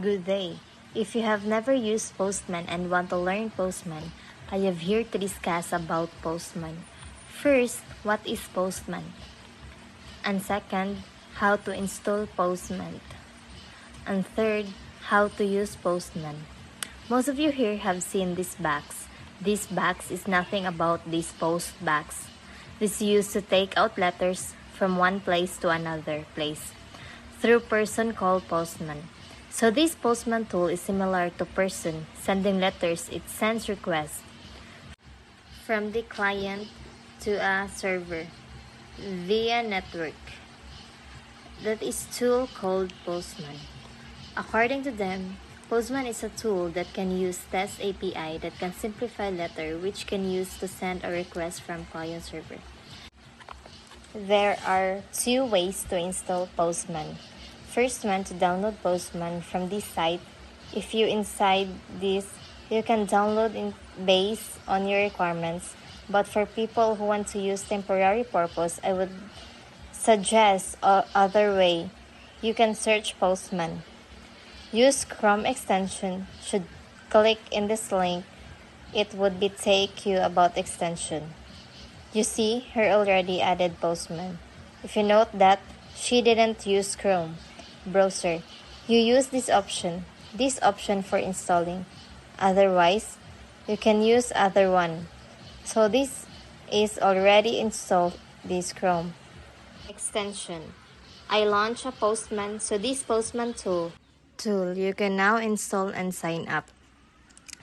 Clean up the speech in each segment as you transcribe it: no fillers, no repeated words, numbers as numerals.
Good day. If you have never used Postman and want to learn Postman, I am here to discuss about Postman. First, what is Postman? And second, how to install Postman. And third, how to use Postman. Most of you here have seen this box. This box is nothing about this post box. This is used to take out letters from one place to another place through person called postman. So this postman tool is similar to person sending letters. It sends requests from the client to a server via network. That is tool called Postman. According to them, Postman is a tool that can use test API that can simplify letter which can use to send a request from client server. There are two ways to install Postman. First one, to download Postman from this site. If you inside this, you can download in based on your requirements. But for people who want to use temporary purpose, I would suggest other way. You can search Postman. Use Chrome extension. Should click in this link. It would be take you about extension. You see, her already added Postman. If you note that she didn't use Chrome browser, you use this option for installing. Otherwise, you can use other one. So this is already installed, this Chrome extension. I launch a Postman, so this Postman tool you can now install and sign up.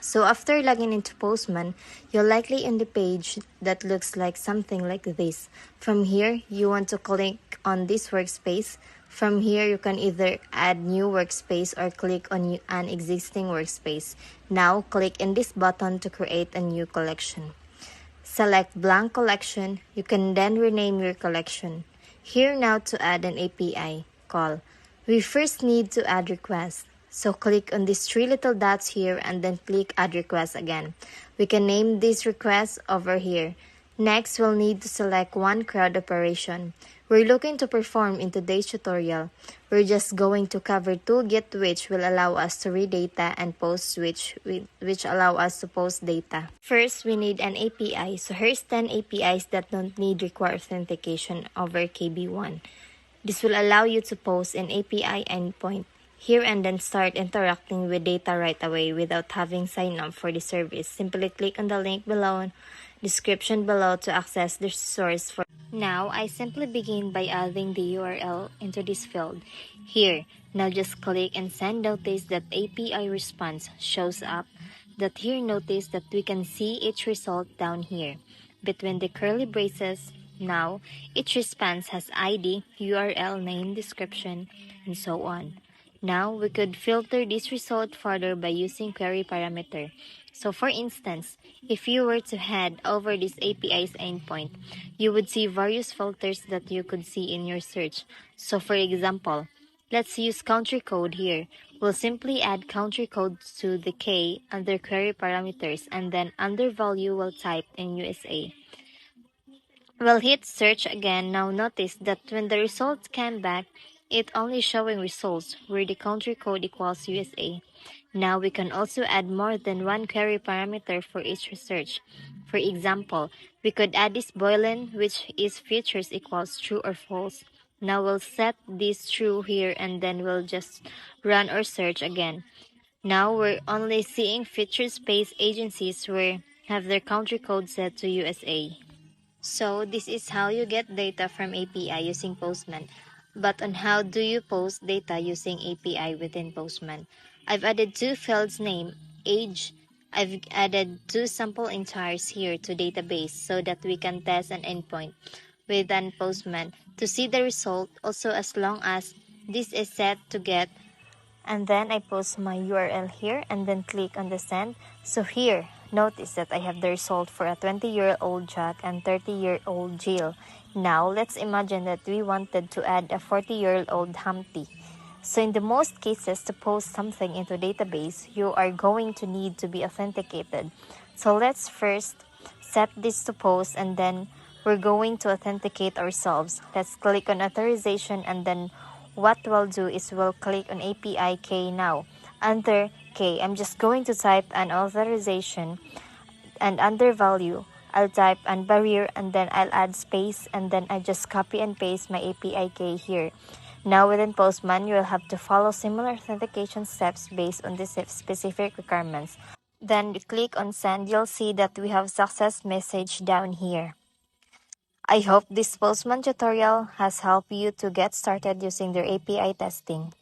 So after logging into Postman, you're likely in the page that looks like something like this. From here, you want to click on this workspace. From here, you can either add new workspace or click on an existing workspace. Now, click in this button to create a new collection. Select blank collection. You can then rename your collection. Here now to add an API call. We first need to add request. So click on these three little dots here and then click add request again. We can name this request over here. Next, we'll need to select one CRUD operation. We're looking to perform in today's tutorial. We're just going to cover toolget which will allow us to read data and post which allow us to post data. First, we need an API. So here's 10 APIs that don't need require authentication over KB1. This will allow you to post an API endpoint here and then start interacting with data right away without having signed up for the service. Simply click on the link below, description below to access the source for. Now, I simply begin by adding the URL into this field. Here, now just click and send. Notice that API response shows up. That here notice that we can see each result down here between the curly braces. Now, each response has ID, URL, name, description, and so on. Now, we could filter this result further by using query parameter. So for instance, if you were to head over this API's endpoint, you would see various filters that you could see in your search. So for example, let's use country code here. We'll simply add country code to the K under query parameters and then under value we'll type in USA. We'll hit search again. Now notice that when the results came back, it only showing results where the country code equals USA. Now we can also add more than one query parameter for each research. For example, we could add this boolean which is features equals true or false. Now we'll set this true here and then we'll just run our search again. Now we're only seeing feature space agencies where have their country code set to USA. So this is how you get data from API using Postman. But on how do you post data using API within Postman? I've added two fields name, age. I've added two sample entires here to database so that we can test an endpoint within Postman to see the result also as long as this is set to get. And then I post my URL here and then click on the send. So here, notice that I have the result for a 20-year-old Jack and 30-year-old Jill. Now, let's imagine that we wanted to add a 40-year-old Humpty. So in the most cases, to post something into database, you are going to need to be authenticated. So let's first set this to post and then we're going to authenticate ourselves. Let's click on authorization and then what we'll do is we'll click on API K now. Under K, I'm just going to type an authorization, and under value, I'll type an barrier, and then I'll add space, and then I just copy and paste my API key here. Now within Postman, you will have to follow similar authentication steps based on these specific requirements. Then click on send. You'll see that we have success message down here. I hope this Postman tutorial has helped you to get started using their API testing.